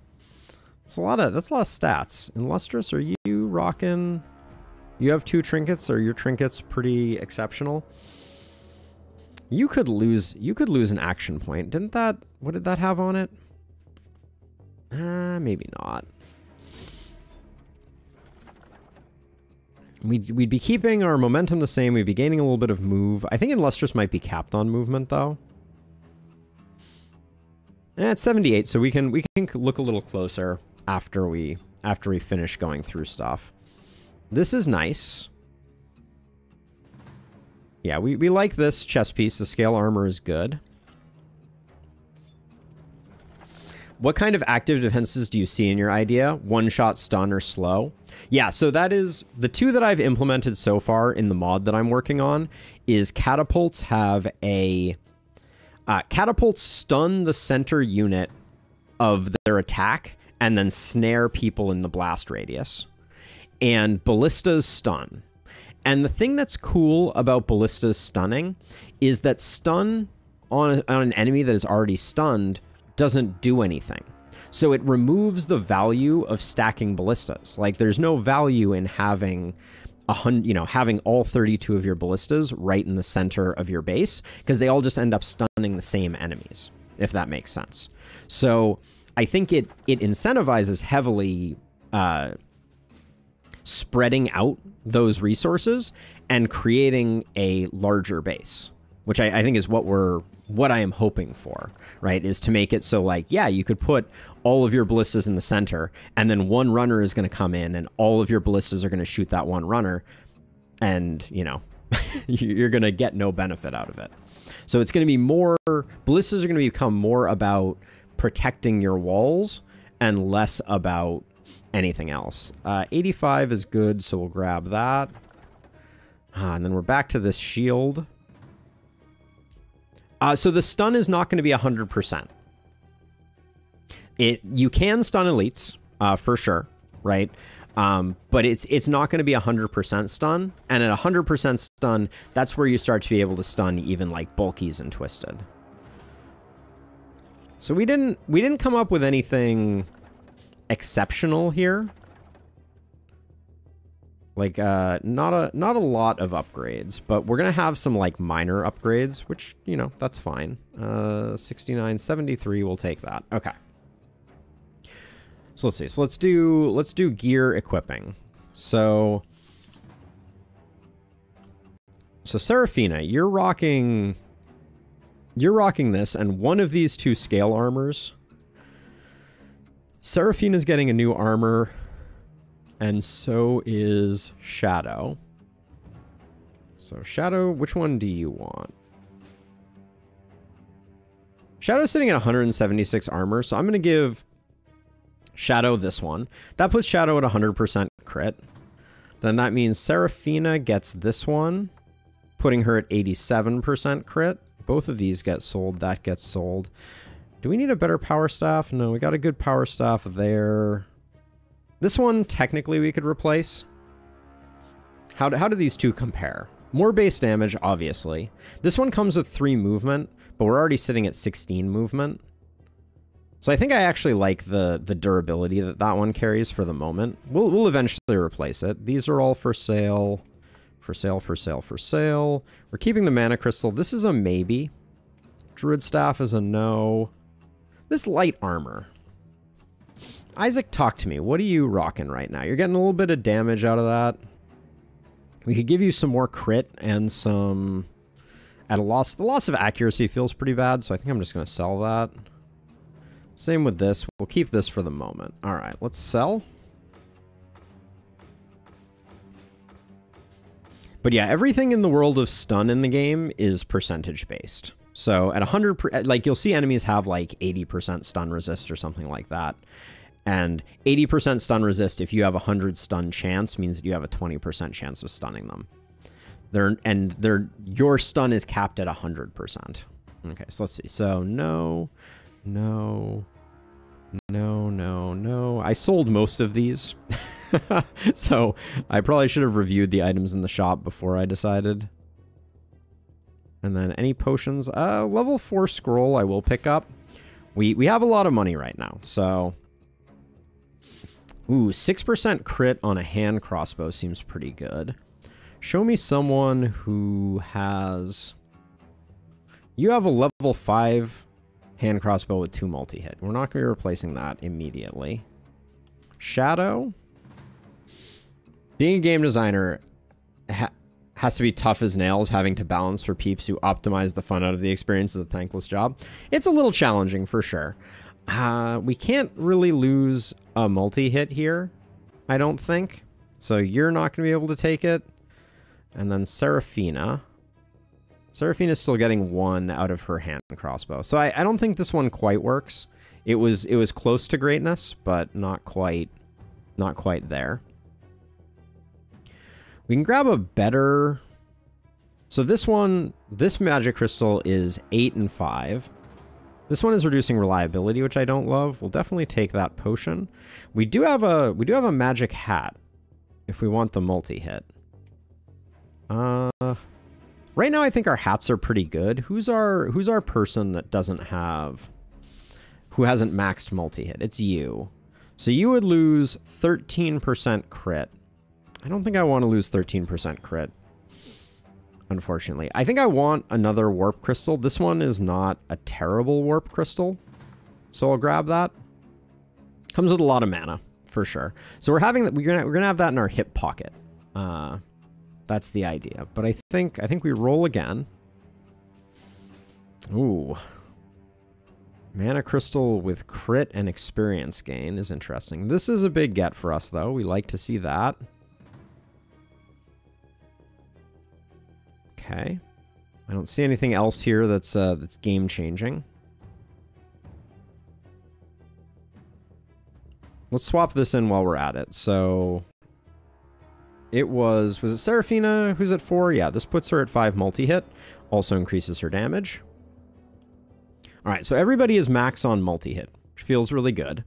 stats. And Lustrous, are you rocking? You have 2 trinkets. Are your trinkets pretty exceptional? You could lose an action point. What did that have on it? Maybe not. We'd be keeping our momentum the same. We'd be gaining a little bit of move. I think Illustrious might be capped on movement, though. It's 78, so we can look a little closer after we finish going through stuff. This is nice. Yeah, we like this chest piece. The scale armor is good. What kind of active defenses do you see in your idea? One-shot, stun, or slow? Yeah, so that is... The 2 that I've implemented so far in the mod that I'm working on is catapults have a... catapults stun the center unit of their attack and then snare people in the blast radius. And ballistas stun. And the thing that's cool about ballistas stunning is that stun on an enemy that is already stunned doesn't do anything. So it removes the value of stacking ballistas. Like there's no value in having having all 32 of your ballistas right in the center of your base, because they all just end up stunning the same enemies, if that makes sense. So I think it incentivizes heavily spreading out those resources and creating a larger base, which I think is what I am hoping for, right? Is to make it so, like, yeah, you could put all of your ballistas in the center, and then one runner is going to come in, and all of your ballistas are going to shoot that one runner, and, you're going to get no benefit out of it. So it's going to be more... Ballistas are going to become more about protecting your walls and less about anything else. 85 is good, so we'll grab that. And then we're back to this shield. So the stun is not going to be 100%. You can stun elites, for sure, right? But it's not going to be 100% stun, and at 100% stun, that's where you start to be able to stun even like bulkies and twisted. So we didn't come up with anything exceptional here. Like not a lot of upgrades, but we're gonna have some like minor upgrades, which, you know, that's fine. 69, 73, we'll take that. Okay. So let's see. So let's do gear equipping. So Seraphina, you're rocking this, and one of these two scale armors. Seraphina's getting a new armor, and so is Shadow. So Shadow, which one do you want? Shadow's sitting at 176 armor, so I'm going to give Shadow this one. That puts Shadow at 100% crit. Then that means Seraphina gets this one, putting her at 87% crit. Both of these get sold. That gets sold. Do we need a better power staff? No, we got a good power staff there. This one, technically, we could replace. How do these two compare? More base damage, obviously. This one comes with 3 movement, but we're already sitting at 16 movement. So I think I actually like the durability that one carries for the moment. We'll eventually replace it. These are all for sale. For sale, for sale, for sale. We're keeping the mana crystal. This is a maybe. Druid staff is a no. This light armor. Isaac, talk to me. What are you rocking right now? You're getting a little bit of damage out of that. We could give you some more crit and some... At a loss. The loss of accuracy feels pretty bad, so I think I'm just going to sell that. Same with this. We'll keep this for the moment. All right, let's sell. But yeah, everything in the world of stun in the game is percentage based. So at 100, like you'll see enemies have like 80% stun resist or something like that. And 80% stun resist, if you have 100 stun chance, means that you have a 20% chance of stunning them. Your stun is capped at 100%. Okay, so let's see. So no. I sold most of these. So I probably should have reviewed the items in the shop before I decided. And then any potions? Level 4 scroll I will pick up. We have a lot of money right now, so... Ooh, 6% crit on a hand crossbow seems pretty good. Show me someone who has... You have a level 5 hand crossbow with 2 multi-hit. We're not going to be replacing that immediately. Shadow? Being a game designer has to be tough as nails, having to balance for peeps who optimize the fun out of the experience is a thankless job. It's a little challenging for sure. We can't really lose a multi-hit here, I don't think. So you're not going to be able to take it. And then Seraphina. Seraphina's still getting 1 out of her hand crossbow. So I don't think this one quite works. It was close to greatness, but not quite there. We can grab a better... So this magic crystal is 8 and 5. This one is reducing reliability, which I don't love. We'll definitely take that potion. We do have a magic hat if we want the multi-hit. Right now I think our hats are pretty good. Who's our person that doesn't have... Who hasn't maxed multi-hit? It's you. So you would lose 13% crit. I don't think I want to lose 13% crit, unfortunately. I think I want another warp crystal. This one is not a terrible warp crystal, so I'll grab that. Comes with a lot of mana, for sure. So we're gonna have that in our hip pocket. That's the idea. But I think we roll again. Ooh. Mana crystal with crit and experience gain is interesting. This is a big get for us, though. We like to see that. Okay. I don't see anything else here that's game changing. Let's swap this in while we're at it. So it was it Seraphina who's at 4? Yeah, this puts her at 5 multi-hit. Also increases her damage. All right, so everybody is max on multi-hit, which feels really good.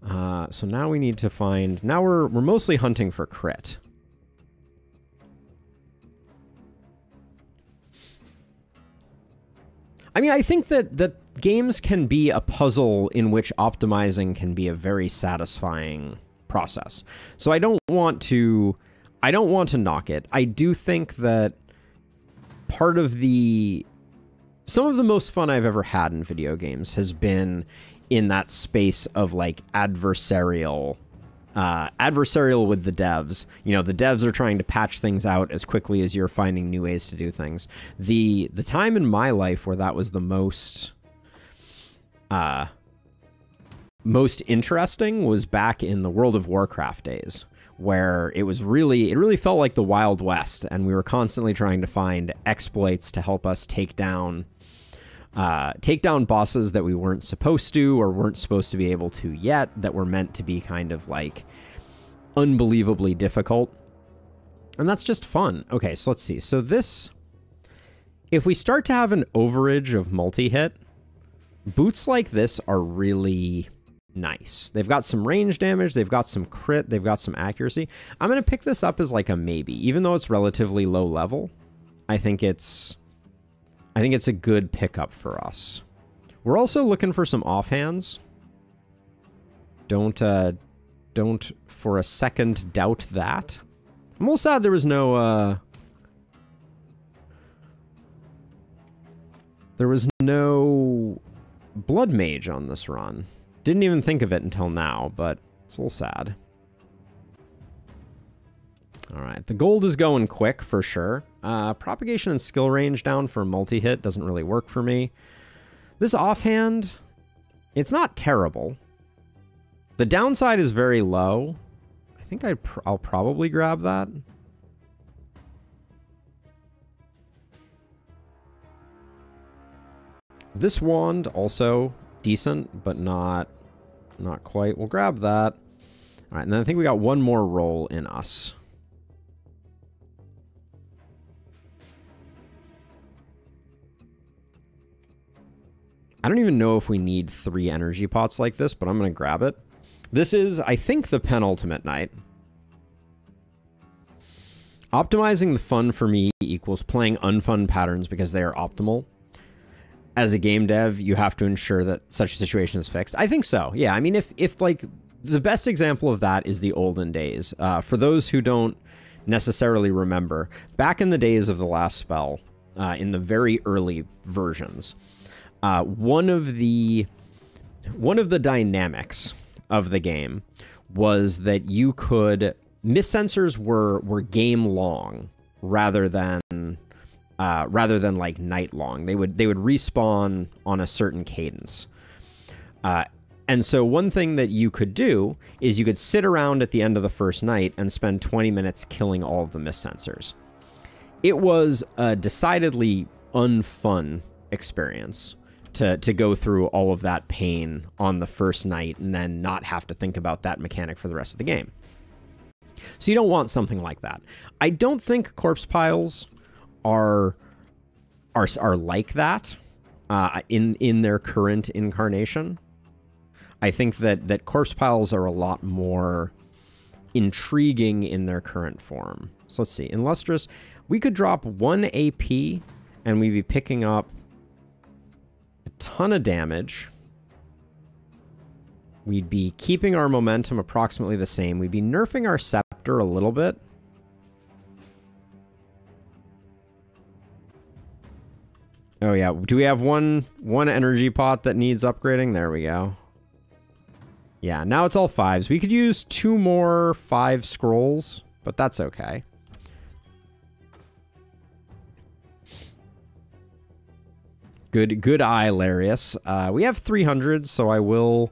So now we need to find... Now we're mostly hunting for crit. I mean, I think that games can be a puzzle in which optimizing can be a very satisfying process. So I don't want to knock it. I do think that part of some of the most fun I've ever had in video games has been in that space of like adversarial with the devs. You know, the devs are trying to patch things out as quickly as you're finding new ways to do things. The time in my life where that was the most interesting was back in the World of Warcraft days, where it really felt like the Wild West, and we were constantly trying to find exploits to help us take down bosses that we weren't supposed to or weren't supposed to be able to yet, that were meant to be kind of like unbelievably difficult. And that's just fun. Okay, so let's see. So this, if we start to have an overage of multi-hit, boots like this are really nice. They've got some range damage, they've got some crit, they've got some accuracy. I'm going to pick this up as like a maybe, even though it's relatively low level. I think it's a good pickup for us. We're also looking for some offhands. Don't for a second doubt that. I'm almost sad there was no blood mage on this run. Didn't even think of it until now, but it's a little sad. All right, the gold is going quick for sure. Propagation and skill range down for multi-hit doesn't really work for me. This offhand, it's not terrible. The downside is very low. I think I'll probably grab that. This wand also decent, but not quite. We'll grab that. All right, and then I think we got one more roll in us. I don't even know if we need 3 energy pots like this, but I'm going to grab it. This is, I think, the penultimate night. Optimizing the fun for me equals playing unfun patterns because they are optimal. As a game dev, you have to ensure that such a situation is fixed. I think so. Yeah, I mean, if like, the best example of that is the olden days. For those who don't necessarily remember, back in the days of the last spell, in the very early versions, one of the dynamics of the game was that you could miss sensors were game long rather than like night long. They would respawn on a certain cadence. And so one thing that you could do is you could sit around at the end of the first night and spend 20 minutes killing all of the miss sensors. It was a decidedly unfun experience to go through all of that pain on the first night and then not have to think about that mechanic for the rest of the game. So you don't want something like that. I don't think corpse piles are like that in their current incarnation. I think that corpse piles are a lot more intriguing in their current form. So let's see. In Lustrous, we could drop 1 AP and we'd be picking up a ton of damage. We'd be keeping our momentum approximately the same. We'd be nerfing our scepter a little bit. Oh yeah, do we have one energy pot that needs upgrading? There we go. Yeah, now it's all 5s. We could use 2 more 5 scrolls, but that's okay. Good eye, Larius. We have 300, so I will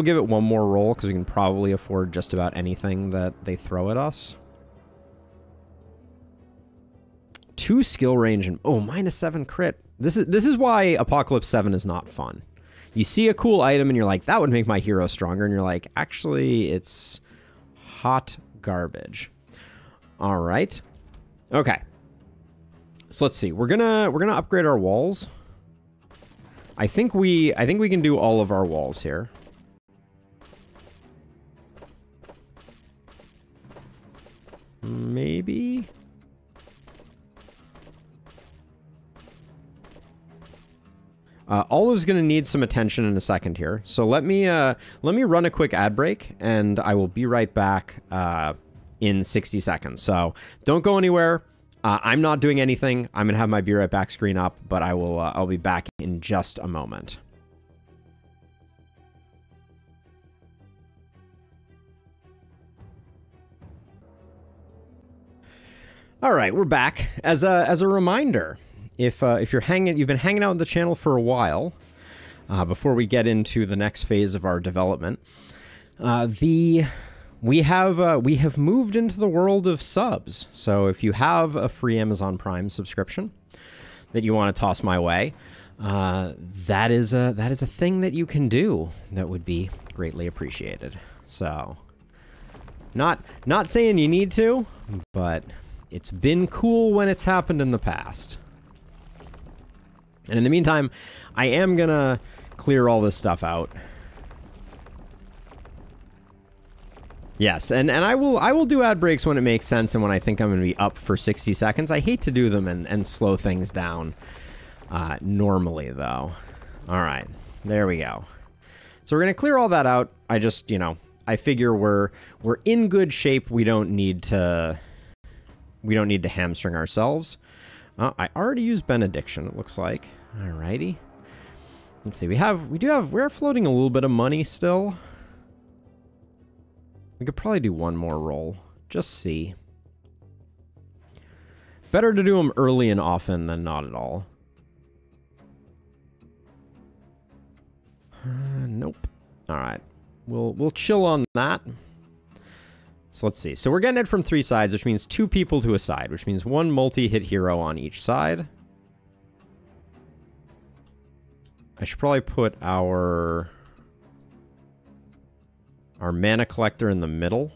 give it one more roll because we can probably afford just about anything that they throw at us. 2 skill range and -7 crit. This is why Apocalypse 7 is not fun. You see a cool item and you're like, that would make my hero stronger, and you're like, actually, it's hot garbage. All right. Okay. So let's see. We're gonna upgrade our walls. I think we can do all of our walls here. Maybe. Olive's going to need some attention in a second here. So let me run a quick ad break, and I will be right back in 60 seconds. So don't go anywhere. I'm not doing anything. I'm going to have my Be Right Back screen up, but I'll be back in just a moment. All right, we're back. As a reminder, if you've been hanging out on the channel for a while, before we get into the next phase of our development, we have moved into the world of subs. So if you have a free Amazon Prime subscription that you want to toss my way, that is a thing that you can do that would be greatly appreciated. So not saying you need to, but it's been cool when it's happened in the past. And in the meantime, I am gonna clear all this stuff out. Yes, and I will do ad breaks when it makes sense and when I think I'm gonna be up for 60 seconds. I hate to do them and slow things down normally, though. All right, there we go. So we're gonna clear all that out. I just, I figure we're in good shape. We don't need to hamstring ourselves. I already used benediction, it looks like. Alrighty. Let's see. We're floating a little bit of money still. We could probably do one more roll. Just see. Better to do them early and often than not at all. Nope. Alright. We'll chill on that. So let's see. So we're getting it from 3 sides, which means 2 people to a side, which means 1 multi-hit hero on each side. I should probably put our mana collector in the middle.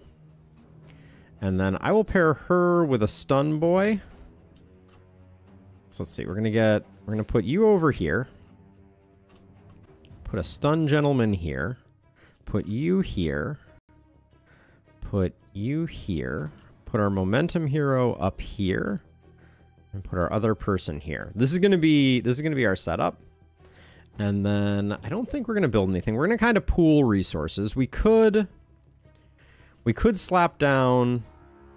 And then I will pair her with a stun boy. So let's see. We're gonna put you over here. Put a stun gentleman here. Put you here. Put you here. Put our momentum hero up here. And put our other person here. This is gonna be our setup. And then I don't think we're gonna build anything. We're gonna kind of pool resources. We could slap down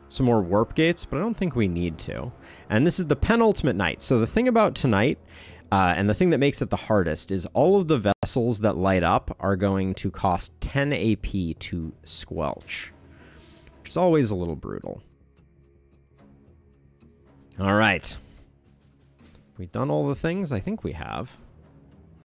some more warp gates, but I don't think we need to. And this is the penultimate night. So the thing about tonight, and the thing that makes it the hardest, is all of the vessels that light up are going to cost 10 AP to squelch, which is always a little brutal. All right. We've done all the things? I think we have.